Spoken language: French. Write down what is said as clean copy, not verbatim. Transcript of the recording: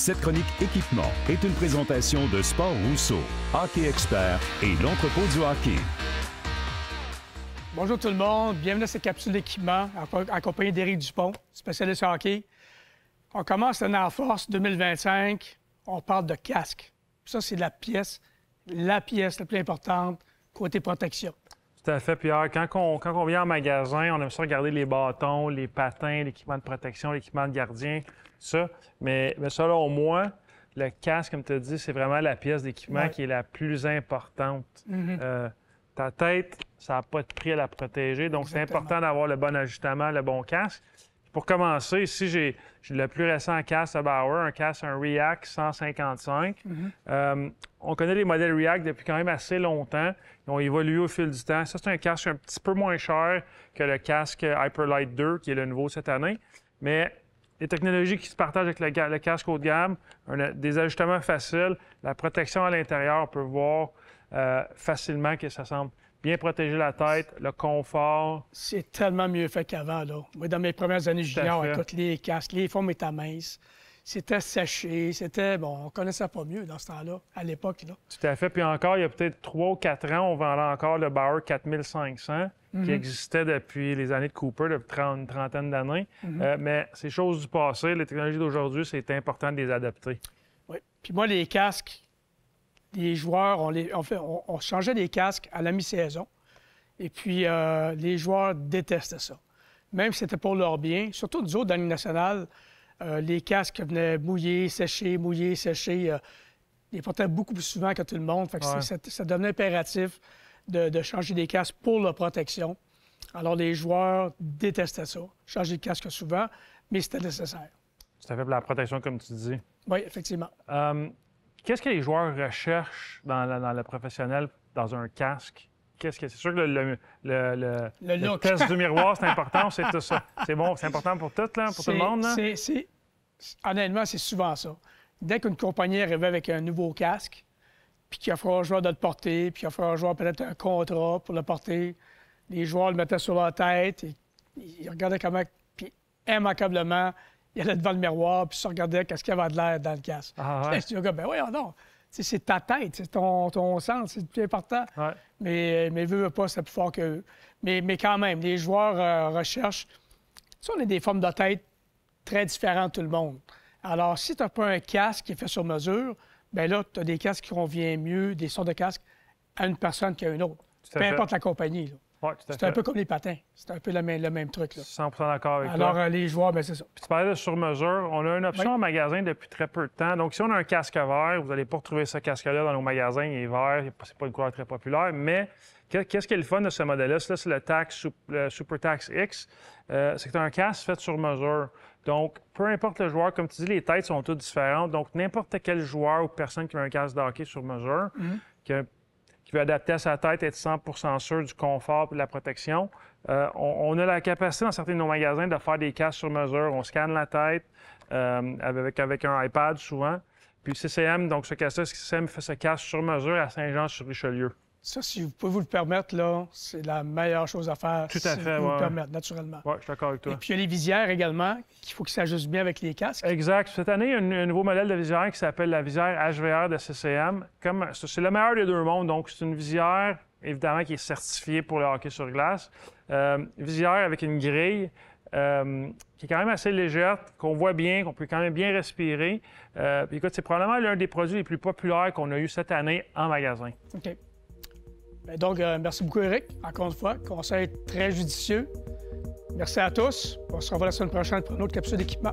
Cette chronique équipement est une présentation de Sport Rousseau, Hockey Expert et l'entrepôt du hockey. Bonjour tout le monde, bienvenue à cette capsule d'équipement accompagnée d'Éric Dupont, spécialiste hockey. On commence l'année en force 2025, on parle de casque. Ça, c'est la pièce la plus importante côté protection. Tout à fait, Pierre. Quand on vient en magasin, on aime ça regarder les bâtons, les patins, l'équipement de protection, l'équipement de gardien, tout ça. Mais selon moi, le casque, comme tu as dit, c'est vraiment la pièce d'équipement qui est la plus importante. Ta tête, ça n'a pas de prix à la protéger, donc c'est important d'avoir le bon ajustement, le bon casque. Pour commencer, ici, j'ai le plus récent casque de Bauer, un React 155. On connaît les modèles React depuis quand même assez longtemps. Ils ont évolué au fil du temps. Ça, c'est un casque un petit peu moins cher que le casque Hyperlite 2, qui est le nouveau cette année. Mais les technologies qui se partagent avec le casque haut de gamme, des ajustements faciles, la protection à l'intérieur, on peut voir facilement que ça semble bien protéger la tête, le confort. C'est tellement mieux fait qu'avant, là. Moi, dans mes premières années juniors, écoute, les casques, les formes étaient minces. C'était séché, c'était... Bon, on connaissait pas mieux dans ce temps-là, à l'époque, là. Tout à fait. Puis encore, il y a peut-être 3 ou 4 ans, on vendait encore le Bauer 4500, qui existait depuis les années de Cooper, depuis une trentaine d'années. Mais c'est chose du passé. Les technologies d'aujourd'hui, c'est important de les adapter. Oui. Puis moi, les casques, les joueurs, on changeait les casques à la mi-saison. Et puis, les joueurs détestaient ça. Même si c'était pour leur bien. Surtout nous autres, dans la Ligue nationale, les casques venaient mouillés, séchés, mouillés, séchés. Ils les portaient beaucoup plus souvent que tout le monde. Fait que ça devenait impératif de changer les casques pour leur protection. Alors, les joueurs détestaient ça. Changer le casque souvent, mais c'était nécessaire. Tout à fait pour la protection, comme tu dis. Oui, effectivement. Qu'est-ce que les joueurs recherchent dans le professionnel, dans un casque? C'est sûr que le test du miroir, c'est important, c'est tout ça. C'est bon, c'est important pour tout, là, pour tout le monde, là? Honnêtement, c'est souvent ça. Dès qu'une compagnie arrivait avec un nouveau casque, puis qu'il a fallu un joueur de le porter, puis qu'il a fallu un joueur peut-être un contrat pour le porter, les joueurs le mettaient sur leur tête, et ils regardaient comment, puis immanquablement, il allait devant le miroir, puis se regardait qu'est-ce qu'il y avait de l'air dans le casque. Je dis, ben oui, non. C'est ta tête, c'est ton sens, c'est le plus important. Mais veux pas, c'est plus fort qu'eux. Mais quand même, les joueurs recherchent... Ça, on a des formes de tête très différentes, tout le monde. Alors, si tu n'as pas un casque qui est fait sur mesure, bien là, tu as des casques qui conviennent mieux, des sortes de casques, à une personne qu'à une autre. Peu importe la compagnie, là. C'est un peu comme les patins. C'est un peu le même truc. Là. 100 d'accord avec toi. Alors, toi. les joueurs, bien, c'est ça. Puis tu parlais de sur-mesure. On a une option en magasin depuis très peu de temps. Donc, si on a un casque vert, vous n'allez pas retrouver ce casque-là dans nos magasins. Il est vert. C'est pas une couleur très populaire. Mais qu'est-ce qui est le fun de ce modèle-là? C'est le Super Tax X. C'est que tu as un casque fait sur mesure. Donc, peu importe le joueur, comme tu dis, les têtes sont toutes différentes. Donc, n'importe quel joueur ou personne qui a un casque de hockey sur mesure, qui veut adapter à sa tête, être 100 sûr du confort et de la protection. On a la capacité dans certains de nos magasins de faire des casques sur mesure. On scanne la tête avec un iPad souvent. Puis CCM, donc ce casque-là, CCM fait ce casque sur mesure à Saint-Jean-sur-Richelieu. Ça, si vous pouvez vous le permettre, là, c'est la meilleure chose à faire. Tout à fait, vous le permettre, naturellement. Oui, je suis d'accord avec toi. Et puis, il y a les visières également, qu'il faut qu'ils s'ajustent bien avec les casques. Exact. Cette année, il y a un nouveau modèle de visière qui s'appelle la visière HVR de CCM. C'est le meilleur des deux mondes. Donc, c'est une visière, évidemment, qui est certifiée pour le hockey sur glace. Visière avec une grille qui est quand même assez légère, qu'on voit bien, qu'on peut quand même bien respirer. Puis, écoute, c'est probablement l'un des produits les plus populaires qu'on a eu cette année en magasin. OK. Donc, merci beaucoup, Éric. Encore une fois, conseil très judicieux. Merci à tous. On se revoit la semaine prochaine pour une autre capsule d'équipement.